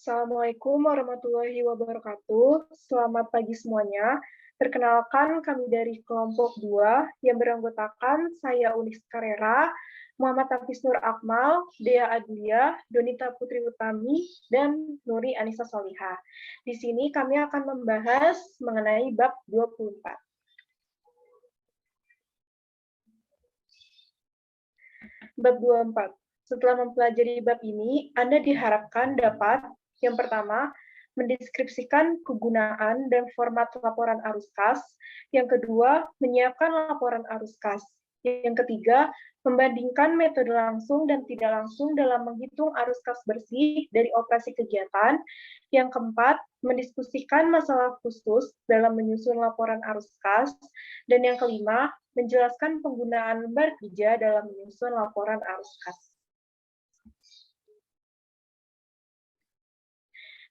Assalamualaikum warahmatullahi wabarakatuh. Selamat pagi semuanya. Perkenalkan, kami dari kelompok 2 yang beranggotakan saya Unis Karera, Muhammad Hafiz Nur Akmal, Dea Adulia, Donita Putri Utami, dan Nuri Anissa Solihah. Di sini kami akan membahas mengenai bab 24. Bab 24. Setelah mempelajari bab ini, Anda diharapkan dapat yang pertama, mendeskripsikan kegunaan dan format laporan arus kas. Yang kedua, menyiapkan laporan arus kas. Yang ketiga, membandingkan metode langsung dan tidak langsung dalam menghitung arus kas bersih dari operasi kegiatan. Yang keempat, mendiskusikan masalah khusus dalam menyusun laporan arus kas. Dan yang kelima, menjelaskan penggunaan lembar kerja dalam menyusun laporan arus kas.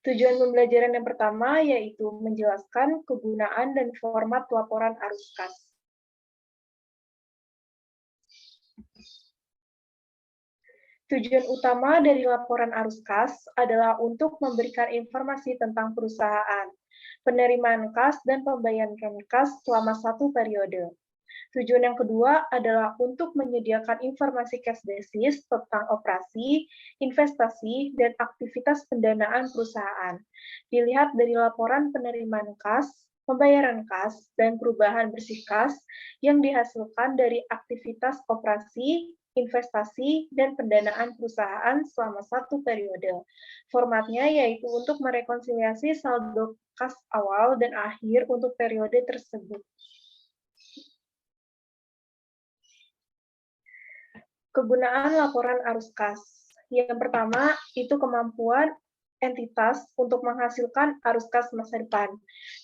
Tujuan pembelajaran yang pertama yaitu menjelaskan kegunaan dan format laporan arus kas. Tujuan utama dari laporan arus kas adalah untuk memberikan informasi tentang perusahaan, penerimaan kas, dan pembayaran kas selama satu periode. Tujuan yang kedua adalah untuk menyediakan informasi cash basis tentang operasi, investasi, dan aktivitas pendanaan perusahaan. Dilihat dari laporan penerimaan kas, pembayaran kas, dan perubahan bersih kas yang dihasilkan dari aktivitas operasi, investasi, dan pendanaan perusahaan selama satu periode. Formatnya yaitu untuk merekonsiliasi saldo kas awal dan akhir untuk periode tersebut. Kegunaan laporan arus kas. Yang pertama, itu kemampuan entitas untuk menghasilkan arus kas masa depan.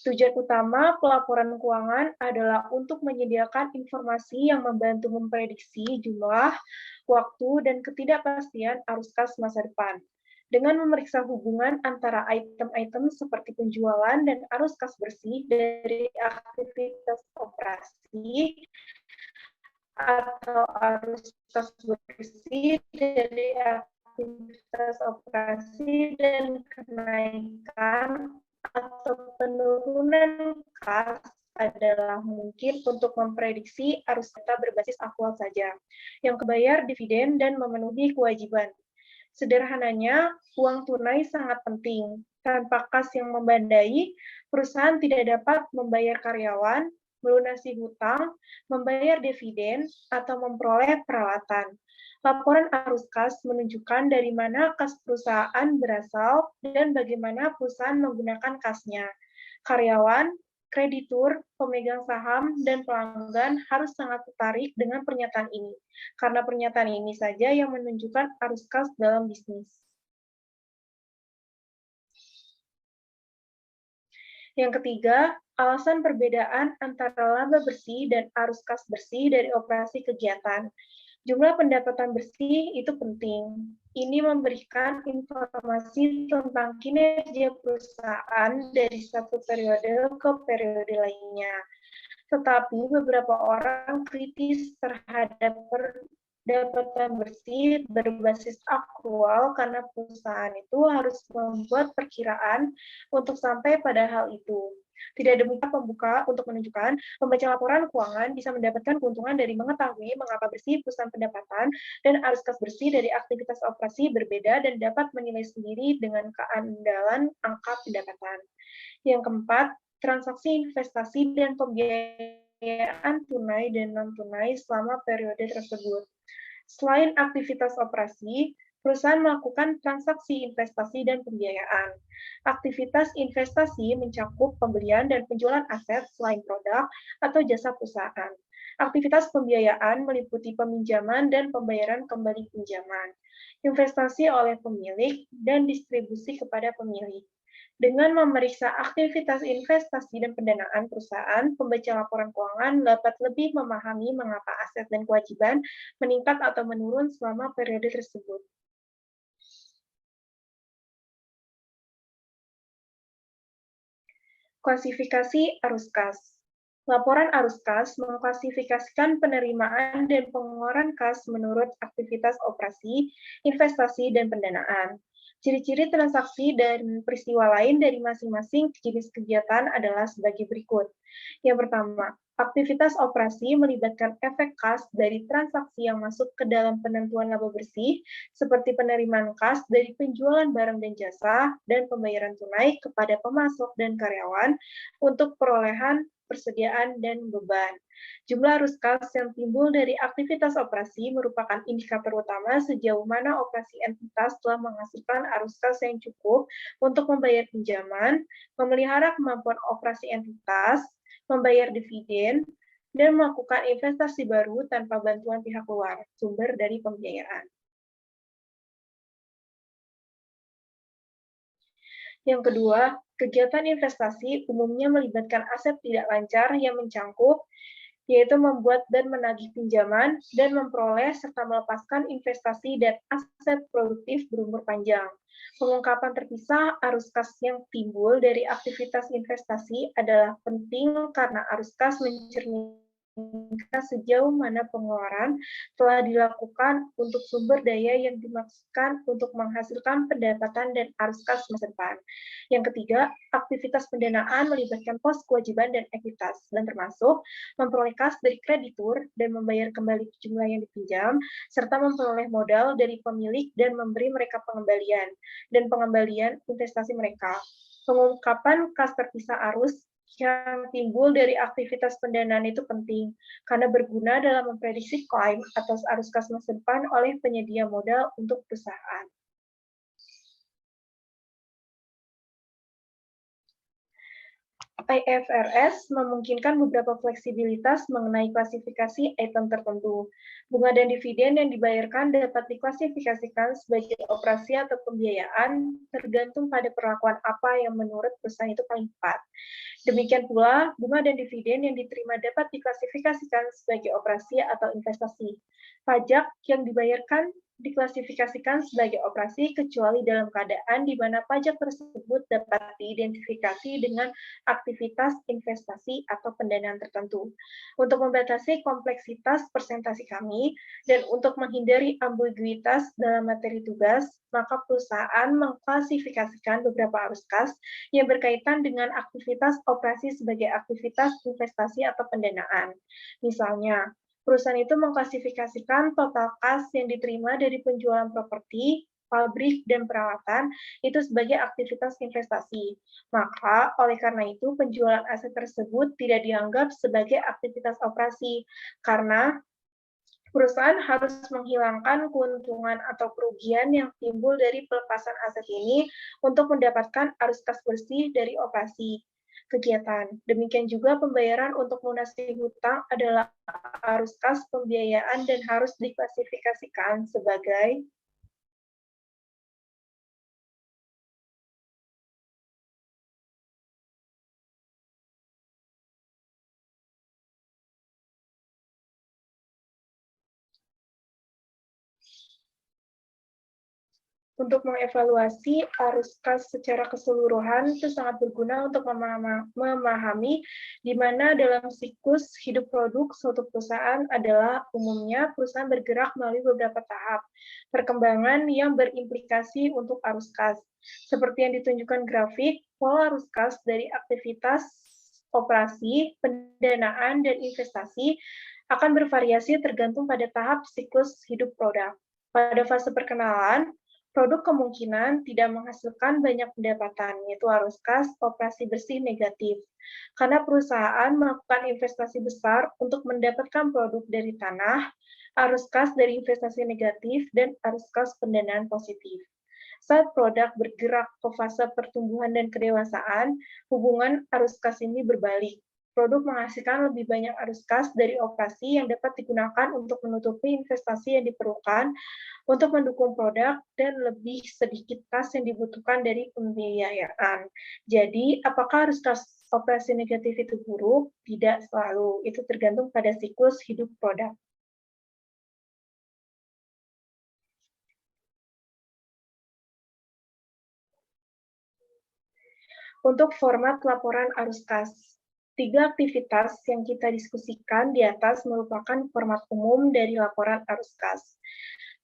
Tujuan utama pelaporan keuangan adalah untuk menyediakan informasi yang membantu memprediksi jumlah, waktu, dan ketidakpastian arus kas masa depan. Dengan memeriksa hubungan antara item-item seperti penjualan dan arus kas bersih dari aktivitas operasi, atau arus kas bersih dari aktivitas operasi dan kenaikan atau penurunan kas adalah mungkin untuk memprediksi arus data berbasis aktual saja, yang kebayar dividen dan memenuhi kewajiban. Sederhananya, uang tunai sangat penting. Tanpa kas yang membandai, perusahaan tidak dapat membayar karyawan, melunasi hutang, membayar dividen, atau memperoleh peralatan. Laporan arus kas menunjukkan dari mana kas perusahaan berasal dan bagaimana perusahaan menggunakan kasnya. Karyawan, kreditur, pemegang saham, dan pelanggan harus sangat tertarik dengan pernyataan ini, karena pernyataan ini saja yang menunjukkan arus kas dalam bisnis. Yang ketiga, alasan perbedaan antara laba bersih dan arus kas bersih dari operasi kegiatan. Jumlah pendapatan bersih itu penting. Ini memberikan informasi tentang kinerja perusahaan dari satu periode ke periode lainnya. Tetapi beberapa orang kritis terhadap pendapatan bersih berbasis akrual karena perusahaan itu harus membuat perkiraan untuk sampai pada hal itu. Tidak demikian pembuka untuk menunjukkan pembaca laporan keuangan bisa mendapatkan keuntungan dari mengetahui mengapa bersih perusahaan pendapatan dan arus kas bersih dari aktivitas operasi berbeda dan dapat menilai sendiri dengan keandalan angka pendapatan. Yang keempat, transaksi investasi dan pembiayaan tunai dan non-tunai selama periode tersebut. Selain aktivitas operasi, perusahaan melakukan transaksi investasi dan pembiayaan. Aktivitas investasi mencakup pembelian dan penjualan aset selain produk atau jasa perusahaan. Aktivitas pembiayaan meliputi peminjaman dan pembayaran kembali pinjaman, investasi oleh pemilik, dan distribusi kepada pemilik. Dengan memeriksa aktivitas investasi dan pendanaan perusahaan, pembaca laporan keuangan dapat lebih memahami mengapa aset dan kewajiban meningkat atau menurun selama periode tersebut. Klasifikasi arus kas. Laporan arus kas mengklasifikasikan penerimaan dan pengeluaran kas menurut aktivitas operasi, investasi, dan pendanaan. Ciri-ciri transaksi dan peristiwa lain dari masing-masing jenis kegiatan adalah sebagai berikut. Yang pertama, aktivitas operasi melibatkan efek kas dari transaksi yang masuk ke dalam penentuan laba bersih, seperti penerimaan kas dari penjualan barang dan jasa, dan pembayaran tunai kepada pemasok dan karyawan untuk perolehan, persediaan, dan beban. Jumlah arus kas yang timbul dari aktivitas operasi merupakan indikator utama sejauh mana operasi entitas telah menghasilkan arus kas yang cukup untuk membayar pinjaman, memelihara kemampuan operasi entitas, membayar dividen, dan melakukan investasi baru tanpa bantuan pihak luar, sumber dari pembiayaan. Yang kedua, kegiatan investasi umumnya melibatkan aset tidak lancar yang mencangkup, yaitu membuat dan menagih pinjaman, dan memperoleh serta melepaskan investasi dan aset produktif berumur panjang. Pengungkapan terpisah arus kas yang timbul dari aktivitas investasi adalah penting karena arus kas mencerminkan sejauh mana pengeluaran telah dilakukan untuk sumber daya yang dimaksudkan untuk menghasilkan pendapatan dan arus kas masa depan. Yang ketiga, aktivitas pendanaan melibatkan pos kewajiban dan ekuitas, dan termasuk memperoleh kas dari kreditur dan membayar kembali jumlah yang dipinjam, serta memperoleh modal dari pemilik dan memberi mereka pengembalian, dan pengembalian investasi mereka. Pengungkapan kas terpisah arus yang timbul dari aktivitas pendanaan itu penting, karena berguna dalam memprediksi klaim atas arus kas masa depan oleh penyedia modal untuk perusahaan. IFRS memungkinkan beberapa fleksibilitas mengenai klasifikasi item tertentu. Bunga dan dividen yang dibayarkan dapat diklasifikasikan sebagai operasi atau pembiayaan tergantung pada perlakuan apa yang menurut perusahaan itu paling tepat. Demikian pula, bunga dan dividen yang diterima dapat diklasifikasikan sebagai operasi atau investasi. Pajak yang dibayarkan diklasifikasikan sebagai operasi kecuali dalam keadaan di mana pajak tersebut dapat diidentifikasi dengan aktivitas investasi atau pendanaan tertentu. Untuk membatasi kompleksitas presentasi kami dan untuk menghindari ambiguitas dalam materi tugas, maka perusahaan mengklasifikasikan beberapa arus kas yang berkaitan dengan aktivitas operasi sebagai aktivitas investasi atau pendanaan. Misalnya, perusahaan itu mengklasifikasikan total kas yang diterima dari penjualan properti, pabrik, dan peralatan itu sebagai aktivitas investasi. Maka, oleh karena itu, penjualan aset tersebut tidak dianggap sebagai aktivitas operasi, karena perusahaan harus menghilangkan keuntungan atau kerugian yang timbul dari pelepasan aset ini untuk mendapatkan arus kas bersih dari operasi kegiatan. Demikian juga pembayaran untuk lunasi hutang adalah arus kas pembiayaan dan harus diklasifikasikan sebagai untuk mengevaluasi arus kas secara keseluruhan itu sangat berguna untuk memahami di mana dalam siklus hidup produk suatu perusahaan adalah umumnya perusahaan bergerak melalui beberapa tahap perkembangan yang berimplikasi untuk arus kas. Seperti yang ditunjukkan grafik, pola arus kas dari aktivitas operasi, pendanaan, dan investasi akan bervariasi tergantung pada tahap siklus hidup produk. Pada fase perkenalan, produk kemungkinan tidak menghasilkan banyak pendapatan, yaitu arus kas operasi bersih negatif. Karena perusahaan melakukan investasi besar untuk mendapatkan produk dari tanah, arus kas dari investasi negatif, dan arus kas pendanaan positif. Saat produk bergerak ke fase pertumbuhan dan kedewasaan, hubungan arus kas ini berbalik. Produk menghasilkan lebih banyak arus kas dari operasi yang dapat digunakan untuk menutupi investasi yang diperlukan untuk mendukung produk dan lebih sedikit kas yang dibutuhkan dari pembiayaan. Jadi, apakah arus kas operasi negatif itu buruk? Tidak selalu. Itu tergantung pada siklus hidup produk. Untuk format laporan arus kas, 3 aktivitas yang kita diskusikan di atas merupakan format umum dari laporan arus kas.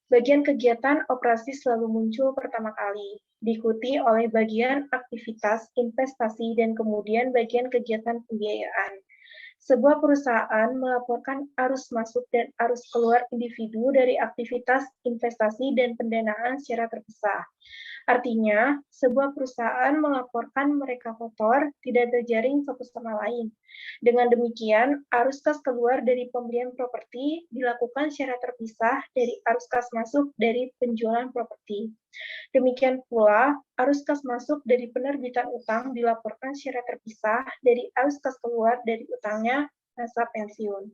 Bagian kegiatan operasi selalu muncul pertama kali, diikuti oleh bagian aktivitas, investasi, dan kemudian bagian kegiatan pembiayaan. Sebuah perusahaan melaporkan arus masuk dan arus keluar individu dari aktivitas investasi dan pendanaan secara terpisah. Artinya, sebuah perusahaan melaporkan mereka kotor, tidak terjaring satu sama lain. Dengan demikian, arus kas keluar dari pembelian properti dilakukan secara terpisah dari arus kas masuk dari penjualan properti. Demikian pula, arus kas masuk dari penerbitan utang dilaporkan secara terpisah dari arus kas keluar dari utangnya masa pensiun.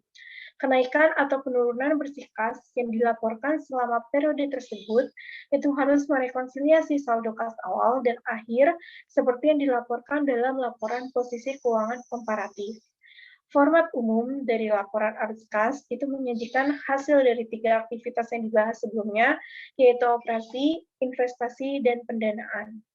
Kenaikan atau penurunan bersih kas yang dilaporkan selama periode tersebut itu harus merekonsiliasi saldo kas awal dan akhir seperti yang dilaporkan dalam laporan posisi keuangan komparatif. Format umum dari laporan arus kas itu menyajikan hasil dari 3 aktivitas yang dibahas sebelumnya, yaitu operasi, investasi, dan pendanaan.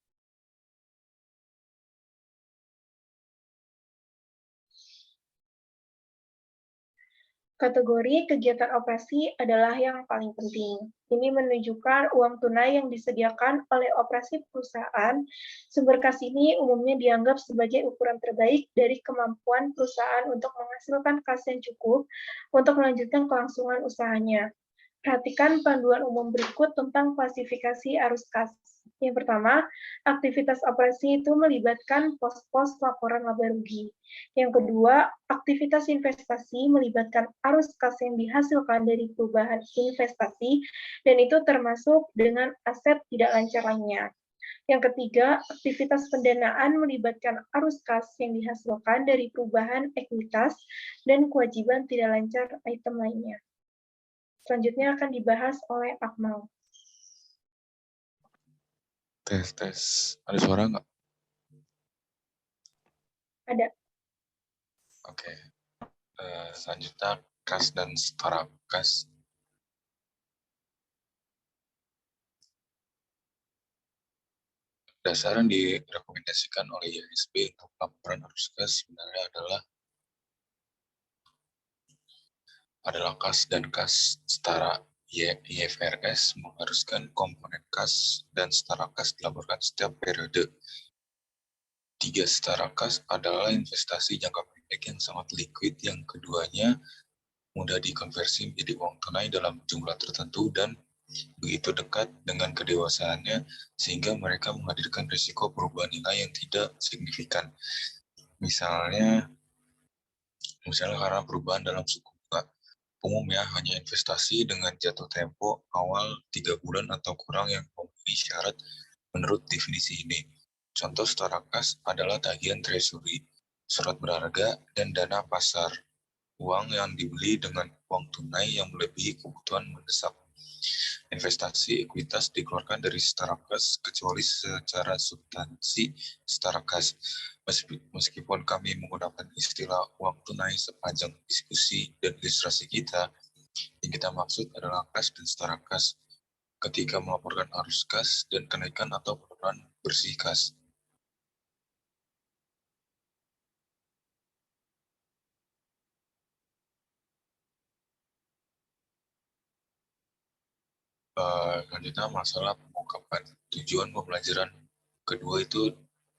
Kategori kegiatan operasi adalah yang paling penting. Ini menunjukkan uang tunai yang disediakan oleh operasi perusahaan. Sumber kas ini umumnya dianggap sebagai ukuran terbaik dari kemampuan perusahaan untuk menghasilkan kas yang cukup untuk melanjutkan kelangsungan usahanya. Perhatikan panduan umum berikut tentang klasifikasi arus kas. Yang pertama, aktivitas operasi itu melibatkan pos-pos laporan laba rugi. Yang kedua, aktivitas investasi melibatkan arus kas yang dihasilkan dari perubahan investasi, dan itu termasuk dengan aset tidak lancar lainnya. Yang ketiga, aktivitas pendanaan melibatkan arus kas yang dihasilkan dari perubahan ekuitas dan kewajiban tidak lancar item lainnya. Selanjutnya akan dibahas oleh Akmal. Tes. Ada suara nggak? Ada. Oke. Selanjutnya kas dan setara kas. Dasar yang direkomendasikan oleh IASB untuk laporan arus kas sebenarnya adalah kas dan kas setara. IFRS mengharuskan komponen kas dan setara kas dilaporkan setiap periode. 3 setara kas adalah investasi jangka pendek yang sangat liquid, yang keduanya mudah dikonversi menjadi uang tunai dalam jumlah tertentu dan begitu dekat dengan kedewasaannya sehingga mereka menghadirkan risiko perubahan nilai yang tidak signifikan. Misalnya karena perubahan dalam suku bunga. Umumnya hanya investasi dengan jatuh tempo awal 3 bulan atau kurang yang memenuhi syarat menurut definisi ini. Contoh setara kas adalah tagihan treasury, surat berharga, dan dana pasar uang yang dibeli dengan uang tunai yang melebihi kebutuhan mendesak. Investasi ekuitas dikeluarkan dari setara kas kecuali secara substansi setara kas. Meskipun kami menggunakan istilah uang tunai sepanjang diskusi dan ilustrasi kita, yang kita maksud adalah kas dan setara kas ketika melaporkan arus kas dan kenaikan atau penurunan bersih kas. Selanjutnya masalah pengungkapan. Tujuan pembelajaran kedua itu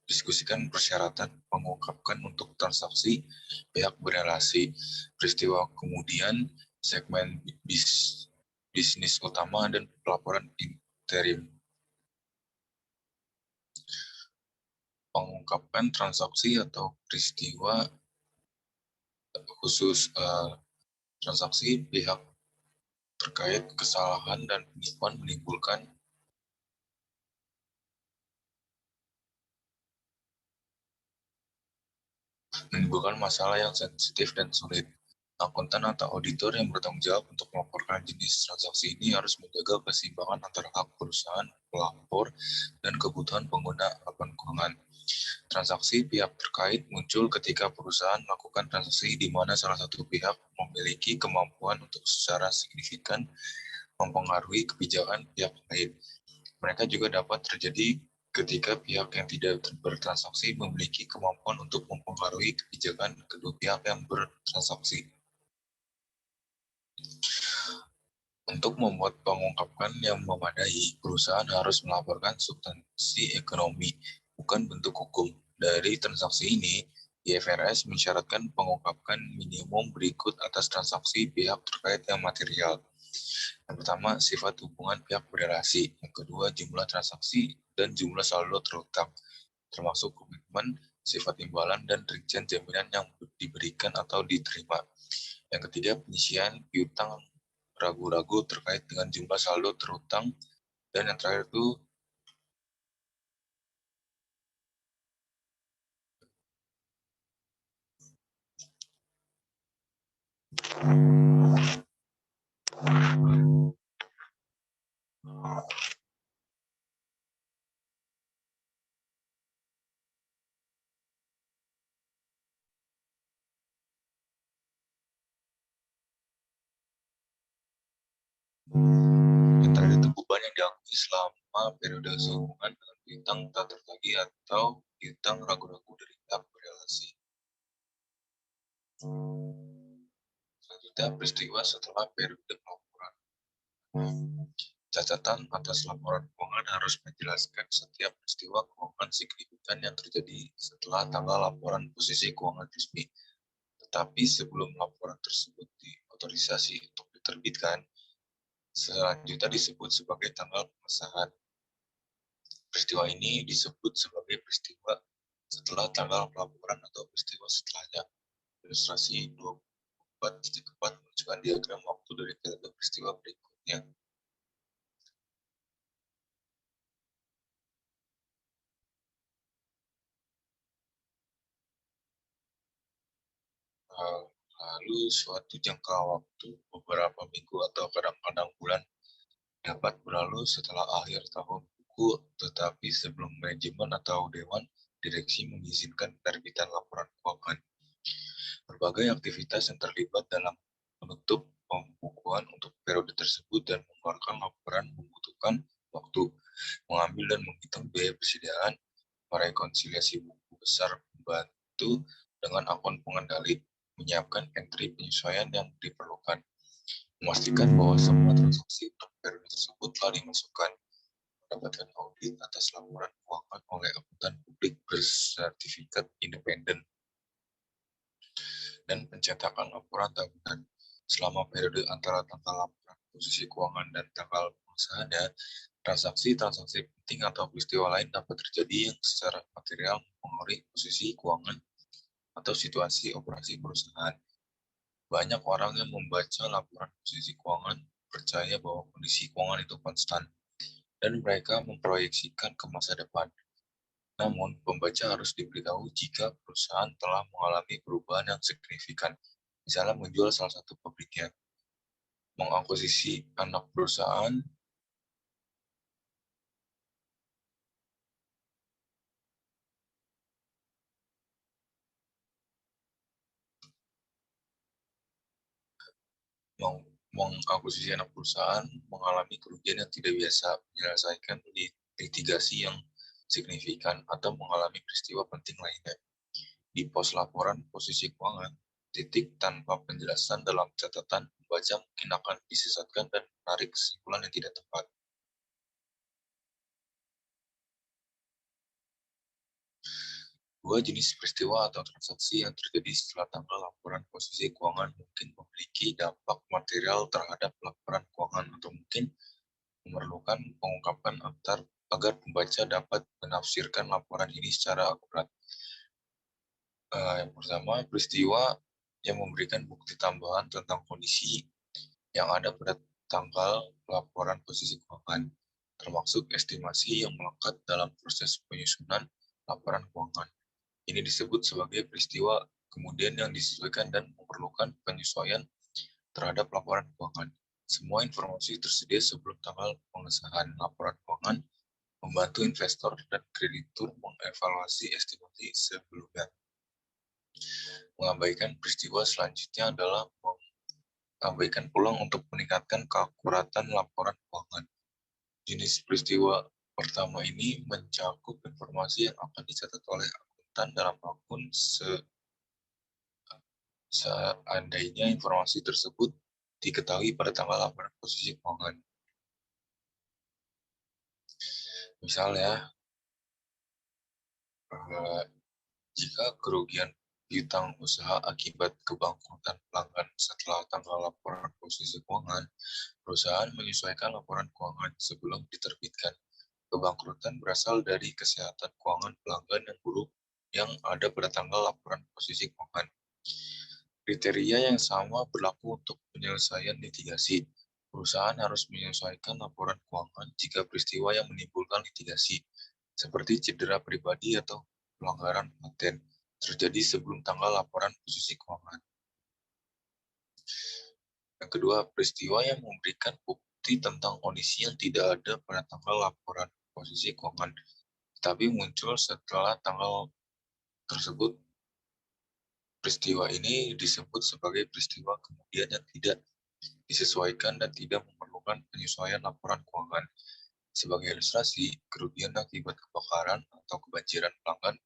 diskusikan persyaratan mengungkapkan untuk transaksi pihak berelasi, peristiwa kemudian, segmen bisnis utama, dan pelaporan interim. Mengungkapkan transaksi atau peristiwa khusus transaksi pihak terkait kesalahan dan penipuan menimbulkan masalah yang sensitif dan sulit. Akuntan atau auditor yang bertanggung jawab untuk melaporkan jenis transaksi ini harus menjaga keseimbangan antara hak perusahaan, pelapor, dan kebutuhan pengguna laporan keuangan. Transaksi pihak terkait muncul ketika perusahaan melakukan transaksi di mana salah satu pihak memiliki kemampuan untuk secara signifikan mempengaruhi kebijakan pihak lain. Mereka juga dapat terjadi ketika pihak yang tidak bertransaksi memiliki kemampuan untuk mempengaruhi kebijakan kedua pihak yang bertransaksi. Untuk membuat pengungkapan yang memadai, perusahaan harus melaporkan substansi ekonomi, bukan bentuk hukum. Dari transaksi ini, IFRS mensyaratkan pengungkapan minimum berikut atas transaksi pihak terkait yang material. Yang pertama, sifat hubungan pihak berrelasi. Yang kedua, jumlah transaksi dan jumlah saldo terutang, termasuk komitmen, sifat imbalan, dan rincian jaminan yang diberikan atau diterima. Yang ketiga, penyisian piutang ragu-ragu terkait dengan jumlah saldo terutang, dan yang terakhir itu beban yang diakui selama periode sehubungan dengan piutang tak tertagih atau piutang ragu-ragu dari pihak berrelasi. Selanjutnya, peristiwa setelah periode pelaporan. Catatan atas laporan keuangan harus menjelaskan setiap peristiwa keuangan signifikan yang terjadi setelah tanggal laporan posisi keuangan resmi. Tetapi sebelum laporan tersebut diotorisasi untuk diterbitkan, selanjutnya disebut sebagai tanggal pengesahan. Peristiwa ini disebut sebagai peristiwa setelah tanggal pelaporan atau peristiwa setelahnya. Ilustrasi 24.4 menunjukkan diagram waktu dari ketiga peristiwa berikutnya. Lalu suatu jangka waktu beberapa minggu atau kadang-kadang bulan dapat berlalu setelah akhir tahun buku, tetapi sebelum manajemen atau dewan direksi mengizinkan penerbitan laporan keuangan. Berbagai aktivitas yang terlibat dalam menutup pembukuan untuk periode tersebut dan mengeluarkan laporan membutuhkan waktu, mengambil dan menghitung biaya persediaan, merekonsiliasi buku besar membantu dengan akun pengendali, menyiapkan entry penyesuaian yang diperlukan, memastikan bahwa semua transaksi untuk periode tersebut telah dimasukkan, mendapatkan audit atas laporan keuangan oleh akuntan publik bersertifikat independen, dan pencetakan laporan tahunan. Selama periode antara tanggal laporan posisi keuangan dan tanggal pengesahannya, transaksi-transaksi penting atau peristiwa lain dapat terjadi yang secara material mempengaruhi posisi keuangan atau situasi operasi perusahaan. Banyak orang yang membaca laporan posisi keuangan percaya bahwa kondisi keuangan itu konstan, dan mereka memproyeksikan ke masa depan. Namun, pembaca harus diberitahu jika perusahaan telah mengalami perubahan yang signifikan, misalnya menjual salah satu pabriknya, mengakuisisi anak perusahaan, mengakuisisi anak perusahaan, mengalami kerugian yang tidak biasa, menyelesaikan litigasi yang signifikan, atau mengalami peristiwa penting lainnya. Di pos laporan posisi keuangan, titik tanpa penjelasan dalam catatan pembaca mungkin akan disesatkan dan menarik kesimpulan yang tidak tepat. Dua jenis peristiwa atau transaksi yang terjadi setelah tanggal laporan posisi keuangan mungkin memiliki dampak material terhadap laporan keuangan atau mungkin memerlukan pengungkapan agar pembaca dapat menafsirkan laporan ini secara akurat. Yang pertama, peristiwa yang memberikan bukti tambahan tentang kondisi yang ada pada tanggal laporan posisi keuangan, termasuk estimasi yang melekat dalam proses penyusunan laporan keuangan. Ini disebut sebagai peristiwa kemudian yang disesuaikan dan memerlukan penyesuaian terhadap laporan keuangan. Semua informasi tersedia sebelum tanggal pengesahan laporan keuangan, membantu investor dan kreditur mengevaluasi estimasi sebelumnya. Mengabaikan peristiwa selanjutnya adalah mengabaikan peluang untuk meningkatkan keakuratan laporan keuangan. Jenis peristiwa pertama ini mencakup informasi yang akan dicatat oleh akuntan dalam akun seandainya informasi tersebut diketahui pada tanggal laporan posisi keuangan. Misalnya, jika kerugian piutang usaha akibat kebangkrutan pelanggan setelah tanggal laporan posisi keuangan, perusahaan menyesuaikan laporan keuangan sebelum diterbitkan. Kebangkrutan berasal dari kesehatan keuangan pelanggan yang buruk yang ada pada tanggal laporan posisi keuangan. Kriteria yang sama berlaku untuk penyelesaian litigasi. Perusahaan harus menyesuaikan laporan keuangan jika peristiwa yang menimbulkan litigasi, seperti cedera pribadi atau pelanggaran paten, terjadi sebelum tanggal laporan posisi keuangan. Yang kedua, peristiwa yang memberikan bukti tentang kondisi yang tidak ada pada tanggal laporan posisi keuangan, tapi muncul setelah tanggal tersebut. Peristiwa ini disebut sebagai peristiwa kemudian yang tidak disesuaikan dan tidak memerlukan penyesuaian laporan keuangan. Sebagai ilustrasi, kerugian akibat kebakaran atau kebanjiran pelanggan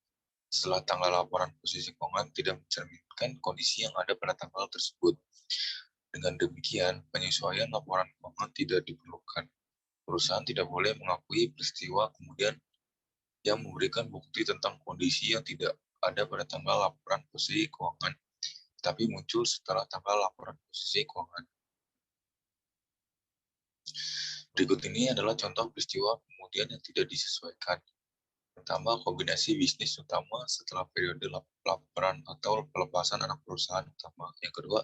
setelah tanggal laporan posisi keuangan tidak mencerminkan kondisi yang ada pada tanggal tersebut. Dengan demikian, penyesuaian laporan keuangan tidak diperlukan. Perusahaan tidak boleh mengakui peristiwa kemudian yang memberikan bukti tentang kondisi yang tidak ada pada tanggal laporan posisi keuangan, tapi muncul setelah tanggal laporan posisi keuangan. Berikut ini adalah contoh peristiwa kemudian yang tidak disesuaikan. Pertama, kombinasi bisnis utama setelah periode laporan atau pelepasan anak perusahaan utama. Yang kedua,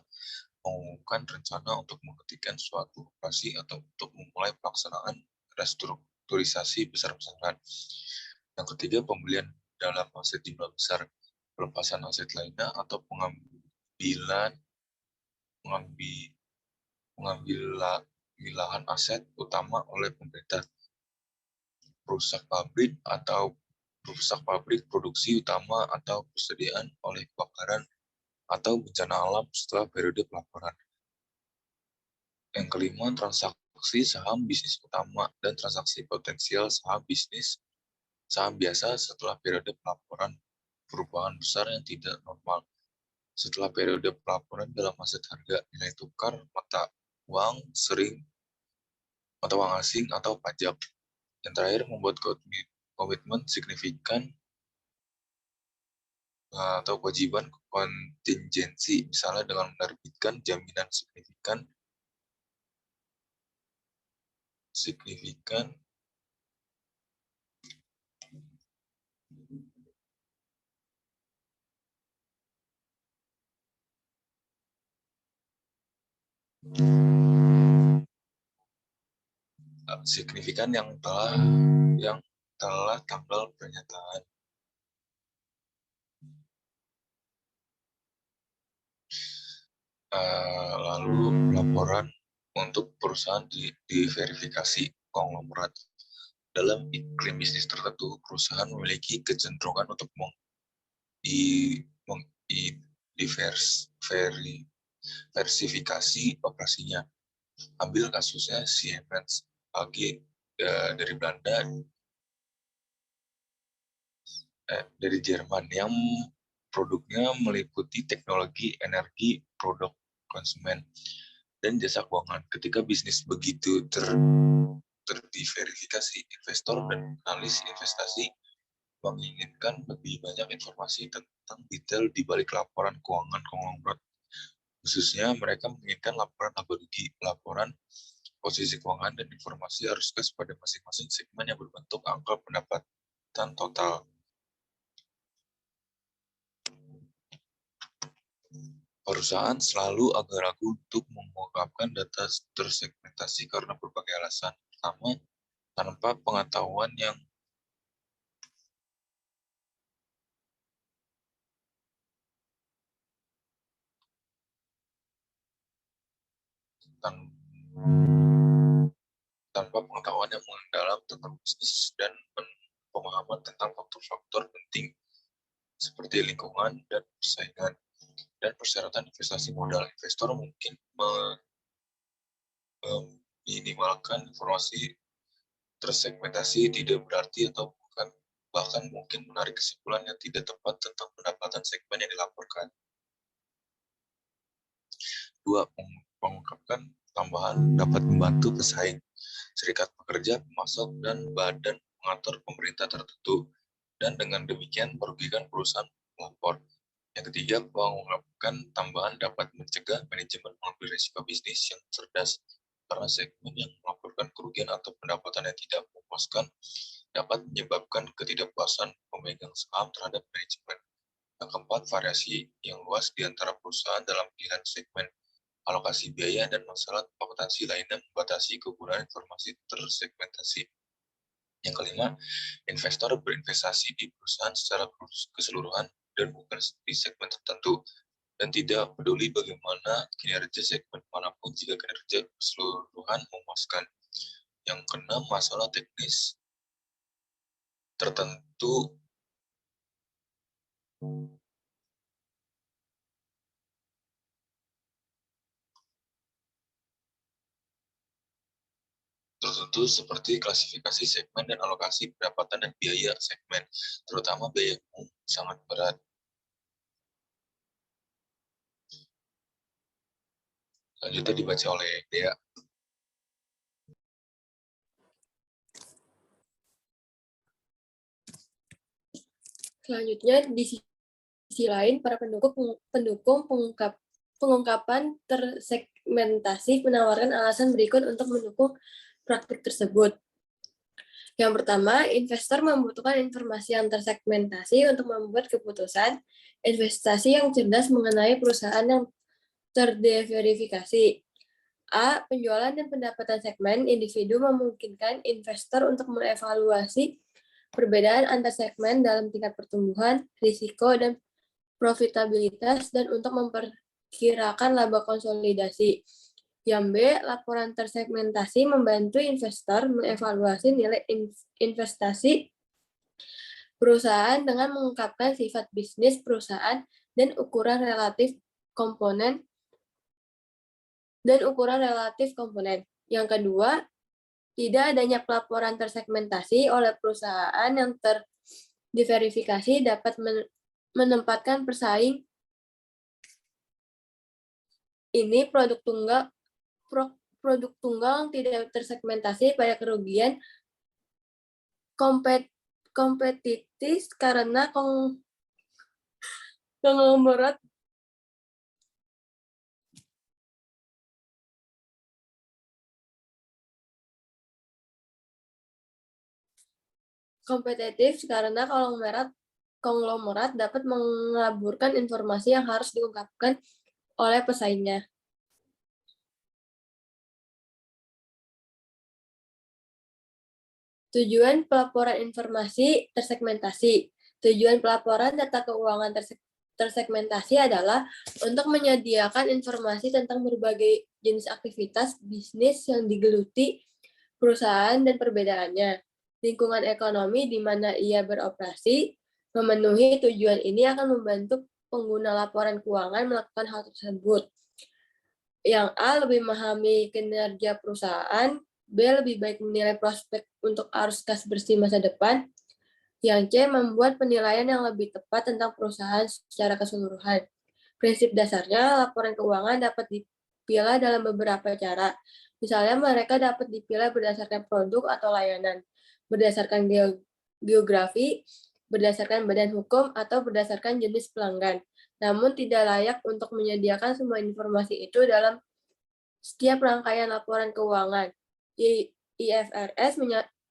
mengumumkan rencana untuk menghentikan suatu operasi atau untuk memulai pelaksanaan restrukturisasi besar-besaran. Yang ketiga, pembelian dalam aset jumlah besar, pelepasan aset lainnya, atau pengambilan aset utama oleh pemerintah, rusak pabrik produksi utama atau persediaan oleh kebakaran atau bencana alam setelah periode pelaporan. Yang kelima, transaksi saham bisnis utama dan transaksi potensial saham biasa setelah periode pelaporan perubahan besar yang tidak normal. Setelah periode pelaporan dalam aset harga, nilai tukar, mata uang asing atau pajak. Yang terakhir, membuat komitmen signifikan atau kewajiban kontingensi, misalnya dengan menerbitkan jaminan signifikan yang telah tanggal pernyataan. Lalu laporan untuk perusahaan diverifikasi konglomerat. Dalam iklim bisnis tertentu, perusahaan memiliki kecenderungan untuk diversifikasi operasinya. Ambil kasusnya Siemens AG dari Belanda, dari Jerman, yang produknya meliputi teknologi, energi, produk konsumen, dan jasa keuangan. Ketika bisnis begitu terdiversifikasi, investor dan analis investasi menginginkan lebih banyak informasi tentang detail di balik laporan keuangan konglomerat. Khususnya, mereka menginginkan laporan laba rugi, laporan posisi keuangan, dan informasi arus kas pada masing-masing segmen yang berbentuk angka pendapatan total. Perusahaan selalu agak ragu untuk mengungkapkan data tersegmentasi karena berbagai alasan. Pertama, tanpa pengetahuan yang mendalam tentang bisnis dan pemahaman tentang faktor-faktor penting seperti lingkungan dan persaingan dan persyaratan investasi modal. Investor mungkin meminimalkan informasi tersegmentasi tidak berarti atau bahkan mungkin menarik kesimpulan yang tidak tepat tentang pendapatan segmen yang dilaporkan. Dua, mengungkapkan tambahan dapat membantu pesaing, serikat pekerja, pemasok, dan badan pengatur pemerintah tertentu, dan dengan demikian merugikan perusahaan pelapor. Yang ketiga, mengungkapkan tambahan dapat mencegah manajemen mengambil risiko bisnis yang cerdas, karena segmen yang melaporkan kerugian atau pendapatan yang tidak memuaskan dapat menyebabkan ketidakpuasan pemegang saham terhadap manajemen. Yang keempat, variasi yang luas di antara perusahaan dalam pilihan segmen, alokasi biaya, dan masalah kompetensi lainnya membatasi kegunaan informasi tersegmentasi. Yang kelima, investor berinvestasi di perusahaan secara keseluruhan dan bukan di segmen tertentu, dan tidak peduli bagaimana kinerja segmen manapun jika kinerja keseluruhan memuaskan. Yang keenam, masalah teknis tertentu seperti klasifikasi segmen dan alokasi pendapatan dan biaya segmen, terutama biaya umum, sangat berat. Selanjutnya dibaca oleh Dea. Selanjutnya, di sisi lain, para pendukung pengungkapan tersegmentasi menawarkan alasan berikut untuk mendukung praktik tersebut. Yang pertama, investor membutuhkan informasi yang tersegmentasi untuk membuat keputusan investasi yang cerdas mengenai perusahaan yang terverifikasi. A. Penjualan dan pendapatan segmen individu memungkinkan investor untuk mengevaluasi perbedaan antar segmen dalam tingkat pertumbuhan, risiko, dan profitabilitas, dan untuk memperkirakan laba konsolidasi. Yang B. Laporan tersegmentasi membantu investor mengevaluasi nilai investasi perusahaan dengan mengungkapkan sifat bisnis perusahaan dan ukuran relatif komponen. Yang kedua, tidak adanya pelaporan tersegmentasi oleh perusahaan yang diverifikasi dapat menempatkan pesaing ini produk tunggal yang tidak tersegmentasi pada kerugian kompetitif karena konglomerat konglomerat dapat mengaburkan informasi yang harus diungkapkan oleh pesaingnya. Tujuan pelaporan informasi tersegmentasi. Tujuan pelaporan data keuangan tersegmentasi adalah untuk menyediakan informasi tentang berbagai jenis aktivitas bisnis yang digeluti perusahaan dan perbedaannya. Lingkungan ekonomi di mana ia beroperasi. Memenuhi tujuan ini akan membantu pengguna laporan keuangan melakukan hal tersebut. Yang A. Lebih memahami kinerja perusahaan. B. Lebih baik menilai prospek untuk arus kas bersih masa depan. Yang C. Membuat penilaian yang lebih tepat tentang perusahaan secara keseluruhan. Prinsip dasarnya, laporan keuangan dapat dipilah dalam beberapa cara. Misalnya, mereka dapat dipilah berdasarkan produk atau layanan, berdasarkan geografi, berdasarkan badan hukum, atau berdasarkan jenis pelanggan. Namun, tidak layak untuk menyediakan semua informasi itu dalam setiap rangkaian laporan keuangan. IFRS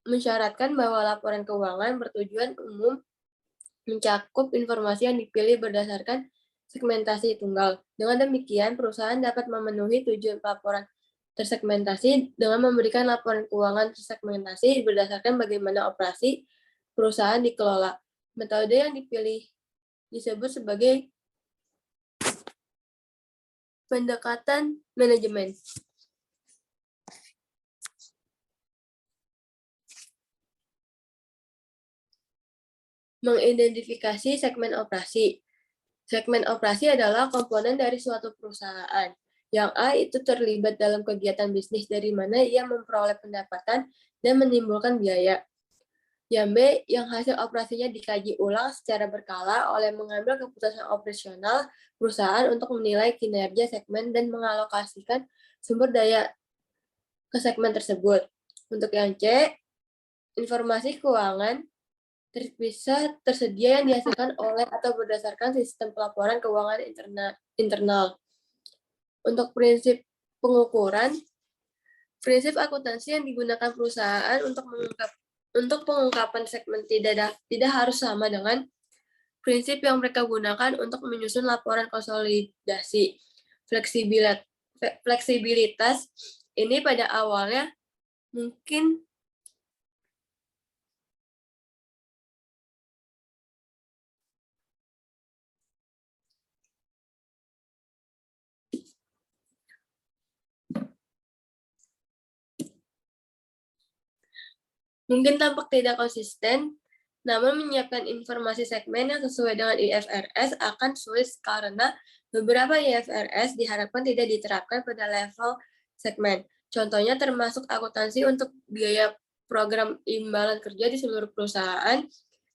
mensyaratkan bahwa laporan keuangan bertujuan umum mencakup informasi yang dipilih berdasarkan segmentasi tunggal. Dengan demikian, perusahaan dapat memenuhi tujuan laporan tersegmentasi dengan memberikan laporan keuangan tersegmentasi berdasarkan bagaimana operasi perusahaan dikelola. Metode yang dipilih disebut sebagai pendekatan manajemen. Mengidentifikasi segmen operasi. Segmen operasi adalah komponen dari suatu perusahaan. Yang A itu terlibat dalam kegiatan bisnis dari mana ia memperoleh pendapatan dan menimbulkan biaya. Yang B, yang hasil operasinya dikaji ulang secara berkala oleh mengambil keputusan operasional perusahaan untuk menilai kinerja segmen dan mengalokasikan sumber daya ke segmen tersebut. Untuk yang C, informasi keuangan terpisah tersedia yang dihasilkan oleh atau berdasarkan sistem pelaporan keuangan internal. Untuk prinsip pengukuran, prinsip akuntansi yang digunakan perusahaan untuk pengungkapan segmen tidak harus sama dengan prinsip yang mereka gunakan untuk menyusun laporan konsolidasi. Fleksibilitas ini pada awalnya mungkin tampak tidak konsisten, namun menyiapkan informasi segmen yang sesuai dengan IFRS akan sulit karena beberapa IFRS diharapkan tidak diterapkan pada level segmen. Contohnya termasuk akuntansi untuk biaya program imbalan kerja di seluruh perusahaan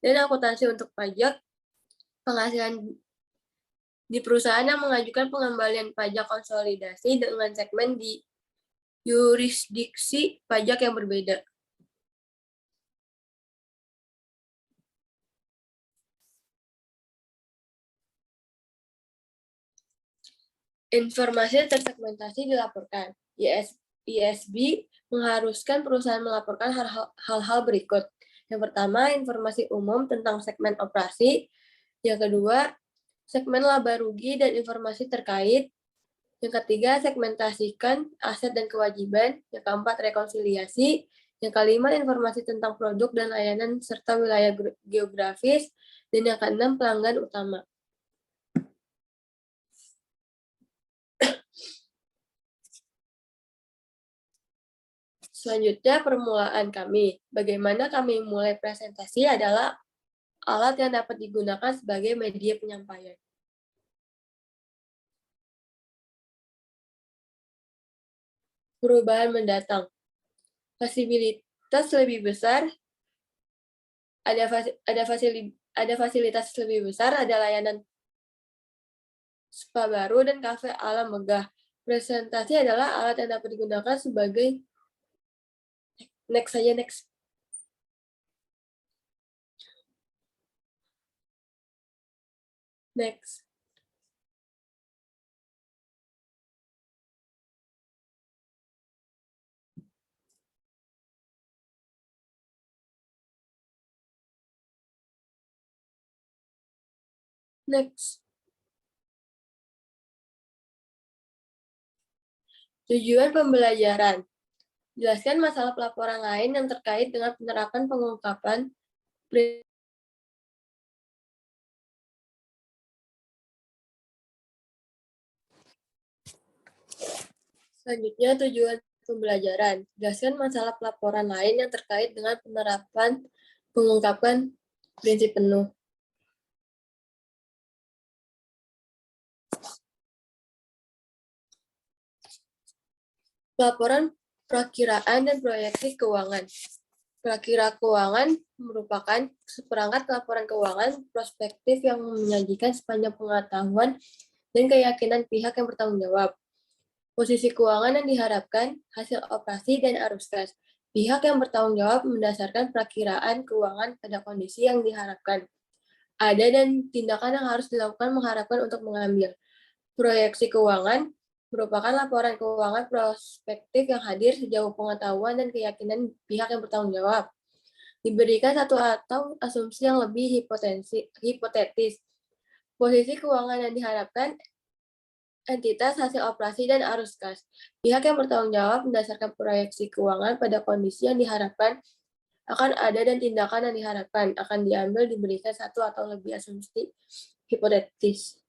dan akuntansi untuk pajak penghasilan di perusahaan yang mengajukan pengembalian pajak konsolidasi dengan segmen di yurisdiksi pajak yang berbeda. Informasi tersegmentasi dilaporkan. ISB mengharuskan perusahaan melaporkan hal-hal berikut. Yang pertama, informasi umum tentang segmen operasi. Yang kedua, segmen laba rugi dan informasi terkait. Yang ketiga, segmentasikan aset dan kewajiban. Yang keempat, rekonsiliasi. Yang kelima, informasi tentang produk dan layanan serta wilayah geografis. Dan yang keenam, pelanggan utama. Selanjutnya, permulaan kami. Bagaimana kami mulai presentasi adalah alat yang dapat digunakan sebagai media penyampaian. Perubahan mendatang. Fasilitas lebih besar, ada fasilitas lebih besar, ada layanan spa baru, dan kafe ala megah. Presentasi adalah alat yang dapat digunakan sebagai next. Tujuan pembelajaran. Jelaskan masalah pelaporan lain yang terkait dengan penerapan pengungkapan. Selanjutnya, tujuan pembelajaran. Jelaskan masalah pelaporan lain yang terkait dengan penerapan pengungkapan prinsip penuh. Pelaporan perakiraan dan proyeksi keuangan. Perakiraan keuangan merupakan seperangkat laporan keuangan prospektif yang menyajikan sepanjang pengetahuan dan keyakinan pihak yang bertanggung jawab. Posisi keuangan yang diharapkan, hasil operasi, dan arus kas. Pihak yang bertanggung jawab mendasarkan perakiraan keuangan pada kondisi yang diharapkan. Ada dan tindakan yang harus dilakukan mengharapkan untuk mengambil. Proyeksi keuangan merupakan laporan keuangan prospektif yang hadir sejauh pengetahuan dan keyakinan pihak yang bertanggung jawab. Diberikan satu atau asumsi yang lebih hipotetis. Posisi keuangan yang diharapkan, entitas, hasil operasi, dan arus kas. Pihak yang bertanggung jawab berdasarkan proyeksi keuangan pada kondisi yang diharapkan akan ada dan tindakan yang diharapkan akan diambil diberikan satu atau lebih asumsi hipotetis.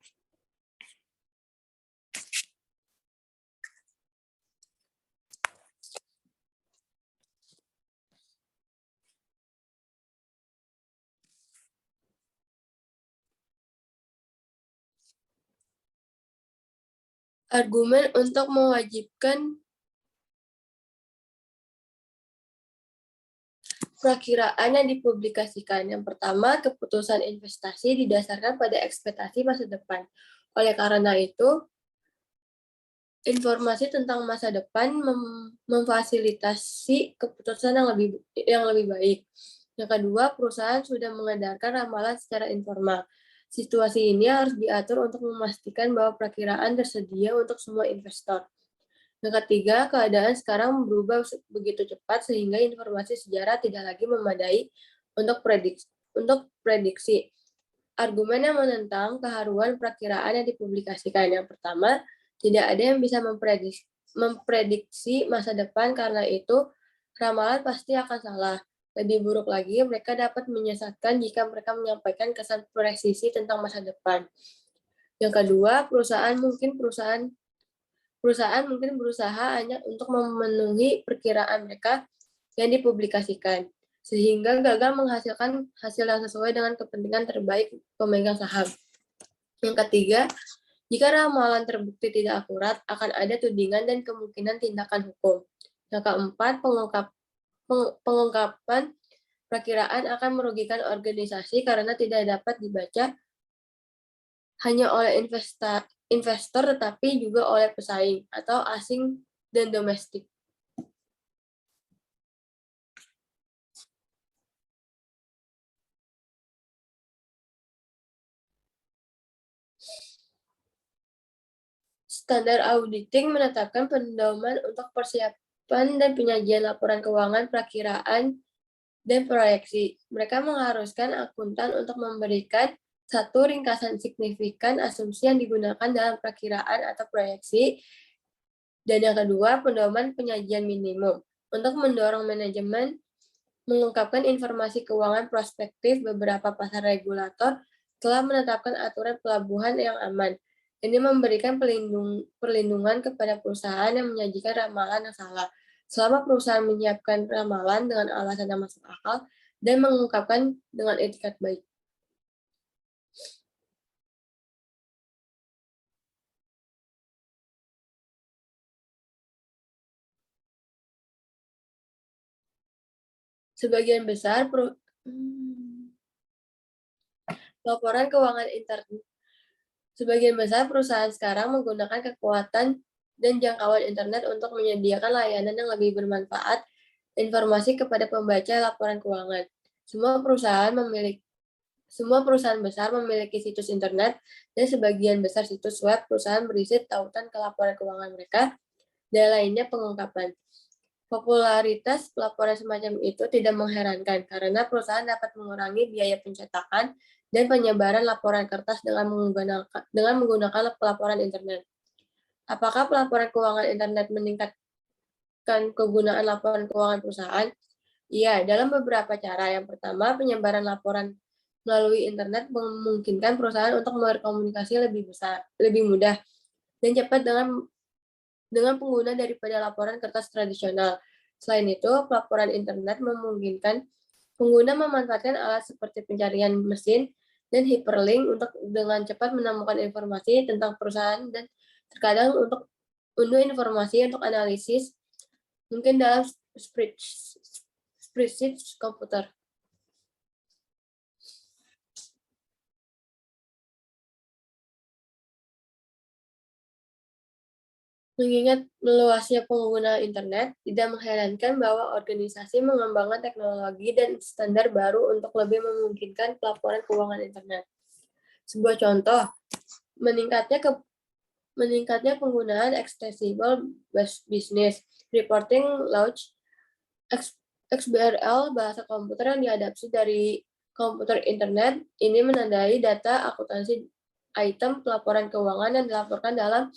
Argumen untuk mewajibkan perakiraan yang dipublikasikan. Yang pertama, keputusan investasi didasarkan pada ekspektasi masa depan. Oleh karena itu, informasi tentang masa depan memfasilitasi keputusan yang lebih baik. Yang kedua, perusahaan sudah mengedarkan ramalan secara informal. Situasi ini harus diatur untuk memastikan bahwa perakiraan tersedia untuk semua investor. Yang ketiga, keadaan sekarang berubah begitu cepat sehingga informasi sejarah tidak lagi memadai untuk prediksi. Argumen yang menentang keharuan perakiraan yang dipublikasikan. Yang pertama, tidak ada yang bisa memprediksi masa depan, karena itu ramalan pasti akan salah. Lebih buruk lagi, mereka dapat menyesatkan jika mereka menyampaikan kesan presisi tentang masa depan. Yang kedua, perusahaan mungkin berusaha hanya untuk memenuhi perkiraan mereka yang dipublikasikan, sehingga gagal menghasilkan hasil yang sesuai dengan kepentingan terbaik pemegang saham. Yang ketiga, jika ramalan terbukti tidak akurat, akan ada tudingan dan kemungkinan tindakan hukum. Yang keempat, pengungkapan perkiraan akan merugikan organisasi karena tidak dapat dibaca hanya oleh investor tetapi juga oleh pesaing atau asing dan domestik. Standar auditing menetapkan pedoman untuk persiapan dan penyajian laporan keuangan, perakiraan, dan proyeksi. Mereka mengharuskan akuntan untuk memberikan satu ringkasan signifikan asumsi yang digunakan dalam perakiraan atau proyeksi. Dan yang kedua, pedoman penyajian minimum. Untuk mendorong manajemen mengungkapkan informasi keuangan prospektif, beberapa pasar regulator telah menetapkan aturan pelabuhan yang aman. Ini memberikan perlindungan kepada perusahaan yang menyajikan ramalan yang salah. Selama perusahaan menyiapkan ramalan dengan alasan yang masuk akal dan mengungkapkan dengan etikat baik. Sebagian besar laporan keuangan internet. Sebagian besar perusahaan sekarang menggunakan kekuatan dan jangkauan internet untuk menyediakan layanan yang lebih bermanfaat informasi kepada pembaca laporan keuangan. Semua perusahaan besar memiliki situs internet, dan sebagian besar situs web perusahaan berisi tautan ke laporan keuangan mereka, dan lainnya pengungkapan. Popularitas pelaporan semacam itu tidak mengherankan, karena perusahaan dapat mengurangi biaya pencetakan dan penyebaran laporan kertas dengan menggunakan pelaporan internet. Apakah pelaporan keuangan internet meningkatkan kegunaan laporan keuangan perusahaan? Iya, dalam beberapa cara. Yang pertama, penyebaran laporan melalui internet memungkinkan perusahaan untuk berkomunikasi lebih mudah dan cepat dengan pengguna daripada laporan kertas tradisional. Selain itu, pelaporan internet memungkinkan pengguna memanfaatkan alat seperti pencarian mesin dan hyperlink untuk dengan cepat menemukan informasi tentang perusahaan dan terkadang untuk unduh informasi untuk analisis mungkin dalam spreadsheet komputer. Mengingat meluasnya pengguna internet, tidak mengherankan bahwa organisasi mengembangkan teknologi dan standar baru untuk lebih memungkinkan pelaporan keuangan internet. Sebuah contoh, meningkatnya penggunaan Extensible Business Reporting Launch XBRL, bahasa komputer yang diadaptasi dari komputer internet. Ini menandai data akuntansi item pelaporan keuangan yang dilaporkan dalam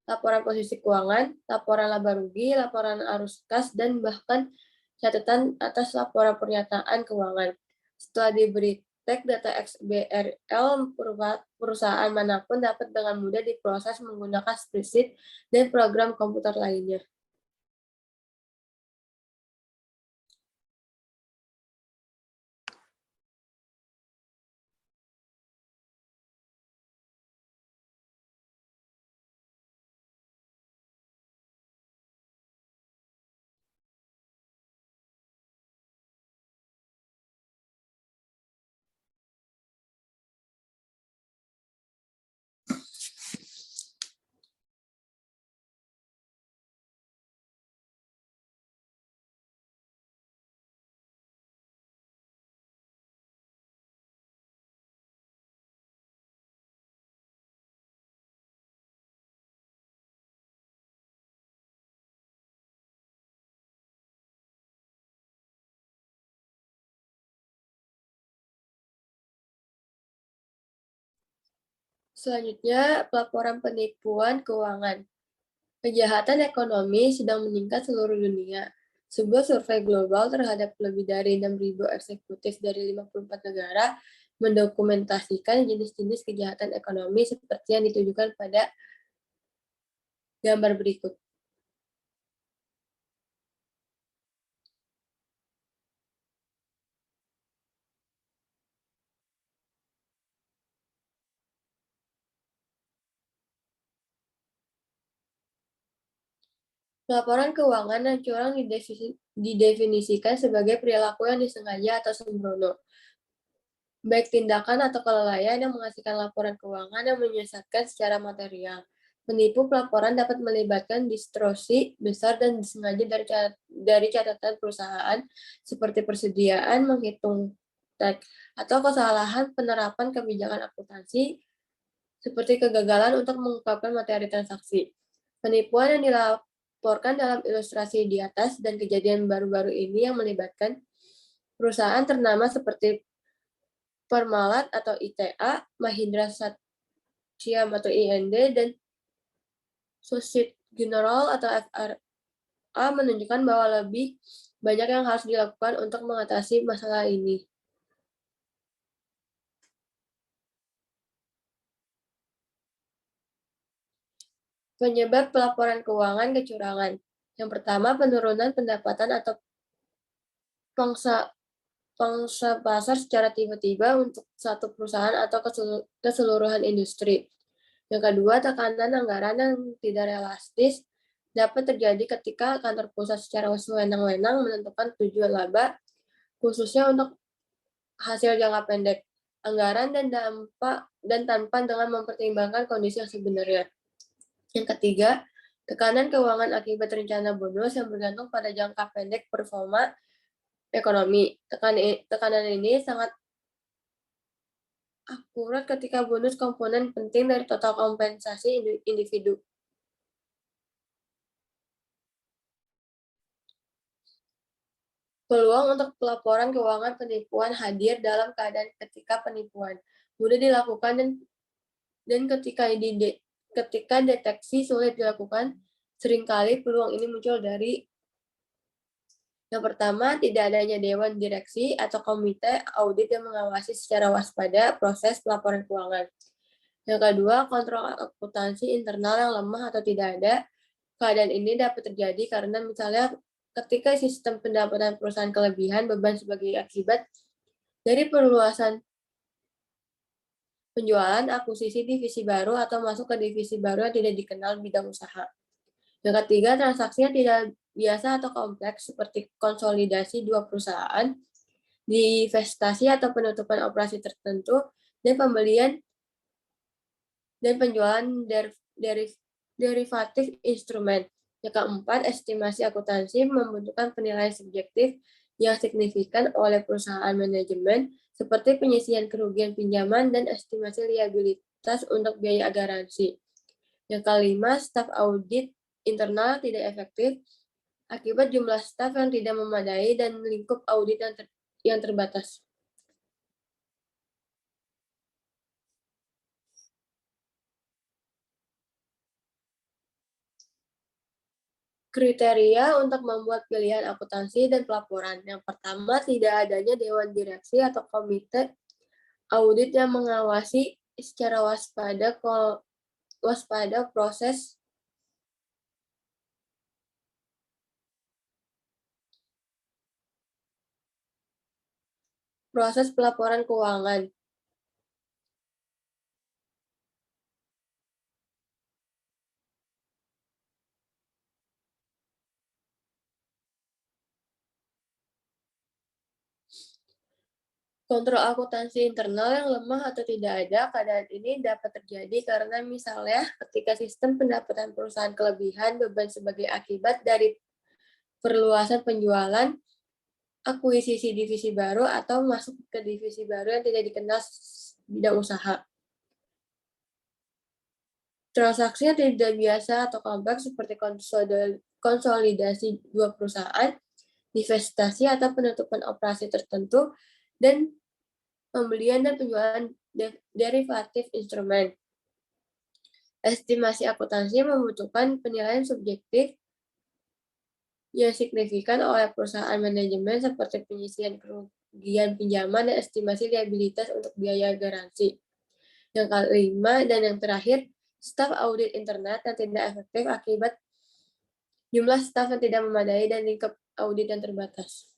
laporan posisi keuangan, laporan laba rugi, laporan arus kas, dan bahkan catatan atas laporan pernyataan keuangan. Setelah diberi tag data XBRL, perusahaan manapun dapat dengan mudah diproses menggunakan spreadsheet dan program komputer lainnya. Selanjutnya, pelaporan penipuan keuangan. Kejahatan ekonomi sedang meningkat seluruh dunia. Sebuah survei global terhadap lebih dari 6.000 eksekutif dari 54 negara mendokumentasikan jenis-jenis kejahatan ekonomi seperti yang ditujukan pada gambar berikut. Laporan keuangan dan curang didefinisikan sebagai perilaku yang disengaja atau sembrono, baik tindakan atau kelalaian yang menghasilkan laporan keuangan yang menyesatkan secara material. Penipu pelaporan dapat melibatkan distorsi besar dan disengaja dari catatan perusahaan, seperti persediaan menghitung teks atau kesalahan penerapan kebijakan akuntansi, seperti kegagalan untuk mengungkapkan materi transaksi. Penipuan yang dilaporkan dalam ilustrasi di atas dan kejadian baru-baru ini yang melibatkan perusahaan ternama seperti Parmalat atau ITA, Mahindra Satyam atau IND, dan Societe Generale atau FRA menunjukkan bahwa lebih banyak yang harus dilakukan untuk mengatasi masalah ini. Penyebab pelaporan keuangan kecurangan. Yang pertama, penurunan pendapatan atau pangsa pasar secara tiba-tiba untuk satu perusahaan atau keseluruhan industri. Yang kedua, tekanan anggaran yang tidak realistis dapat terjadi ketika kantor pusat secara sewenang-wenang menentukan tujuan laba, khususnya untuk hasil jangka pendek, anggaran dan tanpa dengan mempertimbangkan kondisi yang sebenarnya. Yang ketiga, tekanan keuangan akibat rencana bonus yang bergantung pada jangka pendek performa ekonomi. Tekanan ini sangat akurat ketika bonus komponen penting dari total kompensasi individu. Peluang untuk pelaporan keuangan penipuan hadir dalam keadaan ketika penipuan mudah dilakukan dan ketika deteksi sulit dilakukan, seringkali peluang ini muncul dari yang pertama, tidak adanya dewan direksi atau komite audit yang mengawasi secara waspada proses pelaporan keuangan. Yang kedua, kontrol akuntansi internal yang lemah atau tidak ada. Keadaan ini dapat terjadi karena misalnya ketika sistem pendapatan perusahaan kelebihan beban sebagai akibat dari perluasan penjualan, akuisisi divisi baru, atau masuk ke divisi baru yang tidak dikenal bidang usaha. Yang ketiga, transaksinya tidak biasa atau kompleks seperti konsolidasi dua perusahaan, divestasi atau penutupan operasi tertentu, dan pembelian dan penjualan derivatif instrumen. Yang keempat, estimasi akuntansi membutuhkan penilaian subjektif yang signifikan oleh perusahaan manajemen, seperti penyisian kerugian pinjaman dan estimasi liabilitas untuk biaya garansi. Yang kelima, staf audit internal tidak efektif akibat jumlah staf yang tidak memadai dan lingkup audit yang terbatas. Kriteria untuk membuat pilihan akuntansi dan pelaporan. Yang pertama, tidak adanya dewan direksi atau komite audit yang mengawasi secara waspada proses pelaporan keuangan. Kontrol akuntansi internal yang lemah atau tidak ada. Keadaan ini dapat terjadi karena misalnya ketika sistem pendapatan perusahaan kelebihan beban sebagai akibat dari perluasan penjualan, akuisisi divisi baru, atau masuk ke divisi baru yang tidak dikenal bidang usaha. Transaksi yang tidak biasa atau kompleks seperti konsolidasi dua perusahaan, divestasi atau penutupan operasi tertentu, dan pembelian dan penjualan derivatif instrumen. Estimasi akuntansi membutuhkan penilaian subjektif yang signifikan oleh perusahaan manajemen seperti penyisian kerugian pinjaman dan estimasi liabilitas untuk biaya garansi. Yang kelima dan yang terakhir, staf audit internal yang tidak efektif akibat jumlah staf yang tidak memadai dan lingkup audit yang terbatas.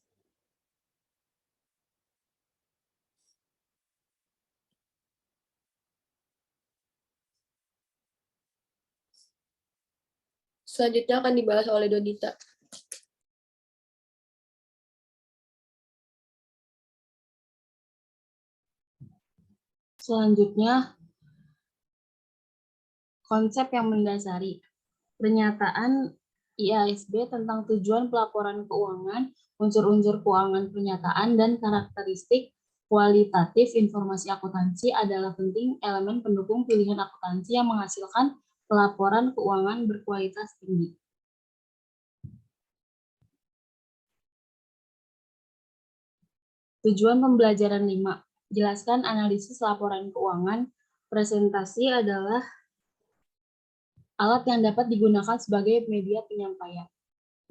Selanjutnya akan dibahas oleh Donita. Selanjutnya, konsep yang mendasari. Pernyataan IASB tentang tujuan pelaporan keuangan, unsur-unsur keuangan pernyataan, dan karakteristik kualitatif informasi akuntansi adalah penting elemen pendukung pilihan akuntansi yang menghasilkan pelaporan keuangan berkualitas tinggi. Tujuan pembelajaran 5. Jelaskan analisis laporan keuangan. Presentasi adalah alat yang dapat digunakan sebagai media penyampaian.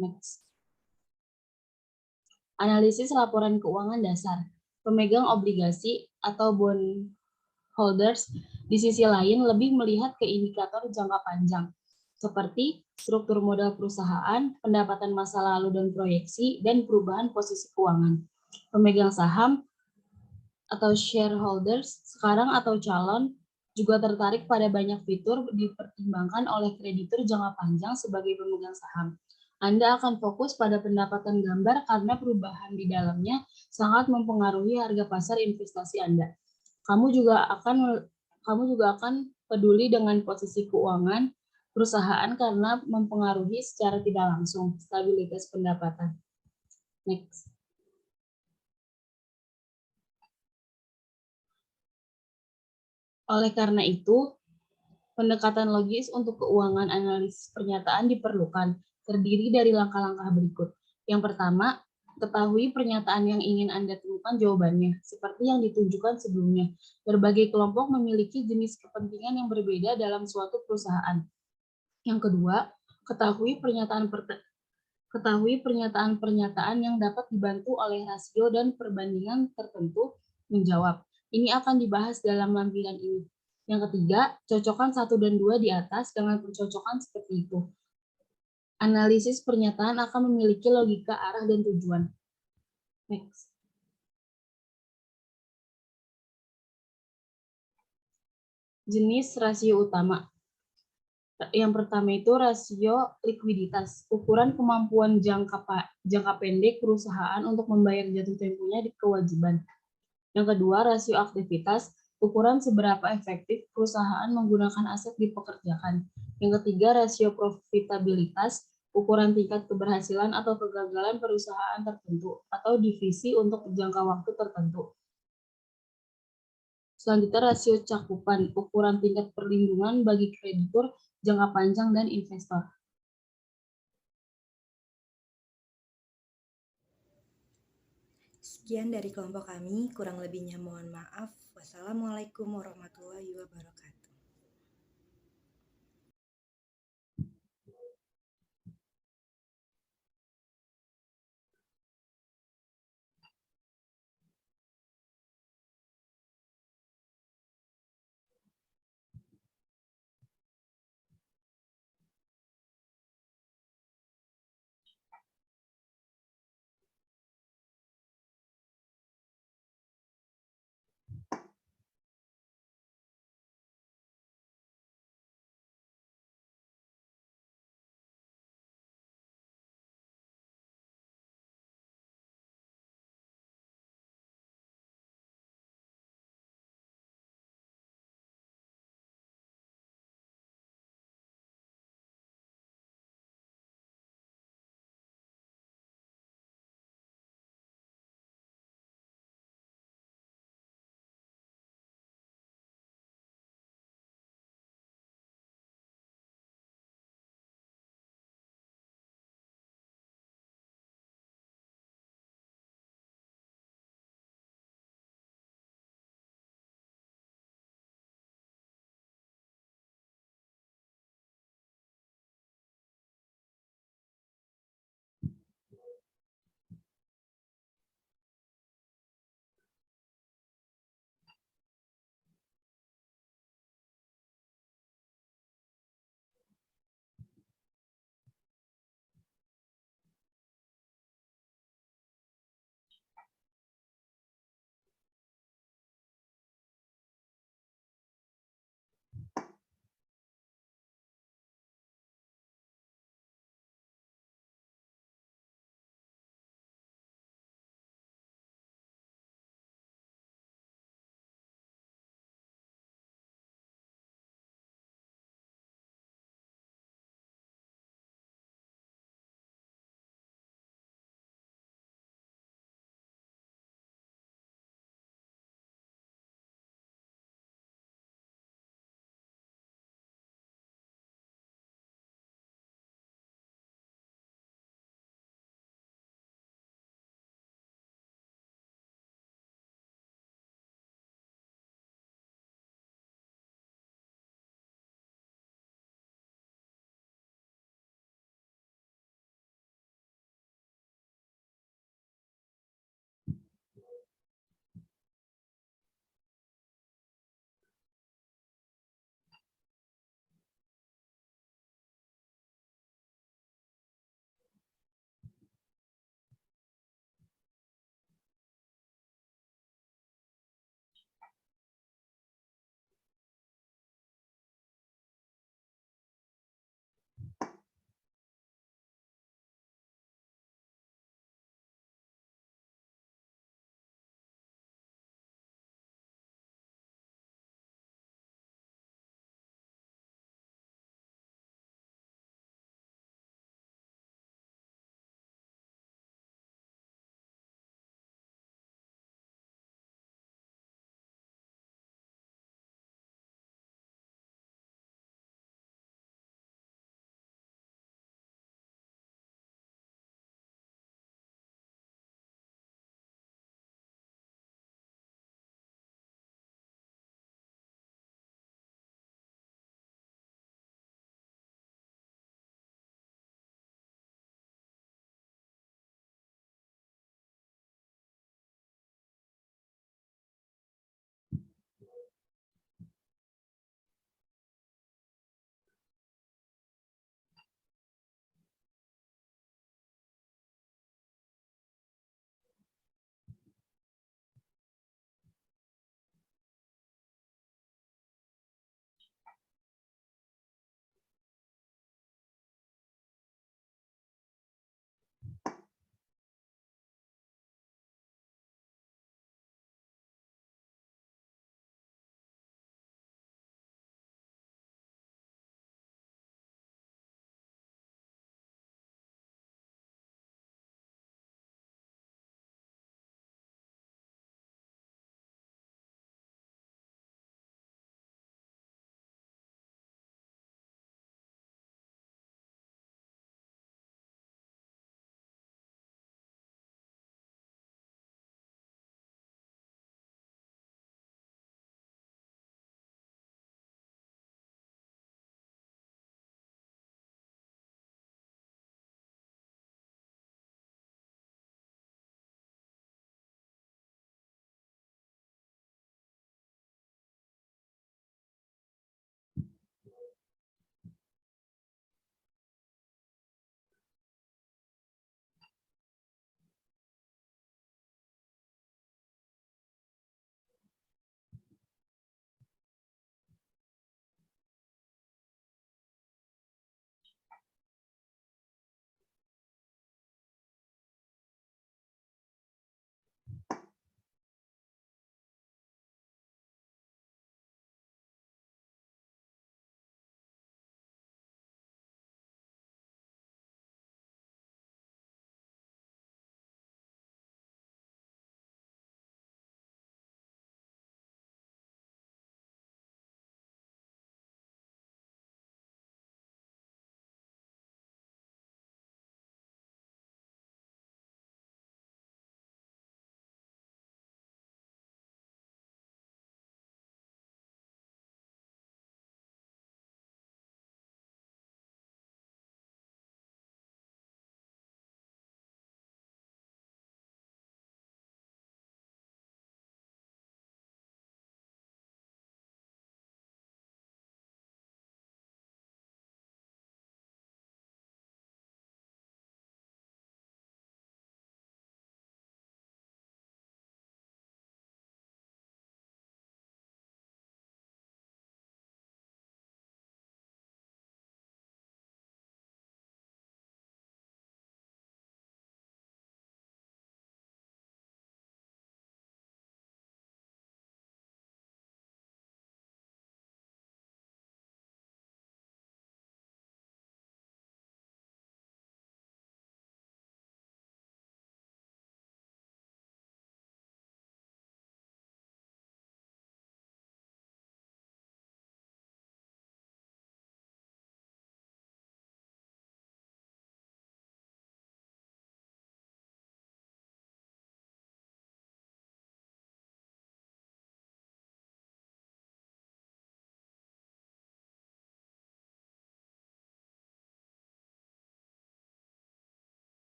Next. Analisis laporan keuangan dasar. Pemegang obligasi atau bond holders di sisi lain lebih melihat ke indikator jangka panjang, seperti struktur modal perusahaan, pendapatan masa lalu dan proyeksi, dan perubahan posisi keuangan. Pemegang saham atau shareholders sekarang atau calon juga tertarik pada banyak fitur dipertimbangkan oleh kreditur jangka panjang sebagai pemegang saham. Anda akan fokus pada pendapatan gambar karena perubahan di dalamnya sangat mempengaruhi harga pasar investasi Anda. Kamu juga akan peduli dengan posisi keuangan perusahaan karena mempengaruhi secara tidak langsung stabilitas pendapatan. Next. Oleh karena itu, pendekatan logis untuk keuangan analisis pernyataan diperlukan, terdiri dari langkah-langkah berikut. Yang pertama, ketahui pernyataan yang ingin Anda temukan jawabannya, seperti yang ditunjukkan sebelumnya. Berbagai kelompok memiliki jenis kepentingan yang berbeda dalam suatu perusahaan. Yang kedua, ketahui pernyataan-pernyataan yang dapat dibantu oleh rasio dan perbandingan tertentu menjawab. Ini akan dibahas dalam lampiran ini. Yang ketiga, cocokkan 1 dan 2 di atas dengan pencocokan seperti itu. Analisis pernyataan akan memiliki logika arah dan tujuan. Next. Jenis rasio utama. Yang pertama itu rasio likuiditas, ukuran kemampuan jangka pendek perusahaan untuk membayar jatuh temponya di kewajiban. Yang kedua, rasio aktivitas, ukuran seberapa efektif perusahaan menggunakan aset dipekerjakan. Yang ketiga, rasio profitabilitas, ukuran tingkat keberhasilan atau kegagalan perusahaan tertentu atau divisi untuk jangka waktu tertentu. Selanjutnya, rasio cakupan, ukuran tingkat perlindungan bagi kreditur, jangka panjang, dan investor. Sekian dari kelompok kami, kurang lebihnya mohon maaf. Wassalamualaikum warahmatullahi wabarakatuh.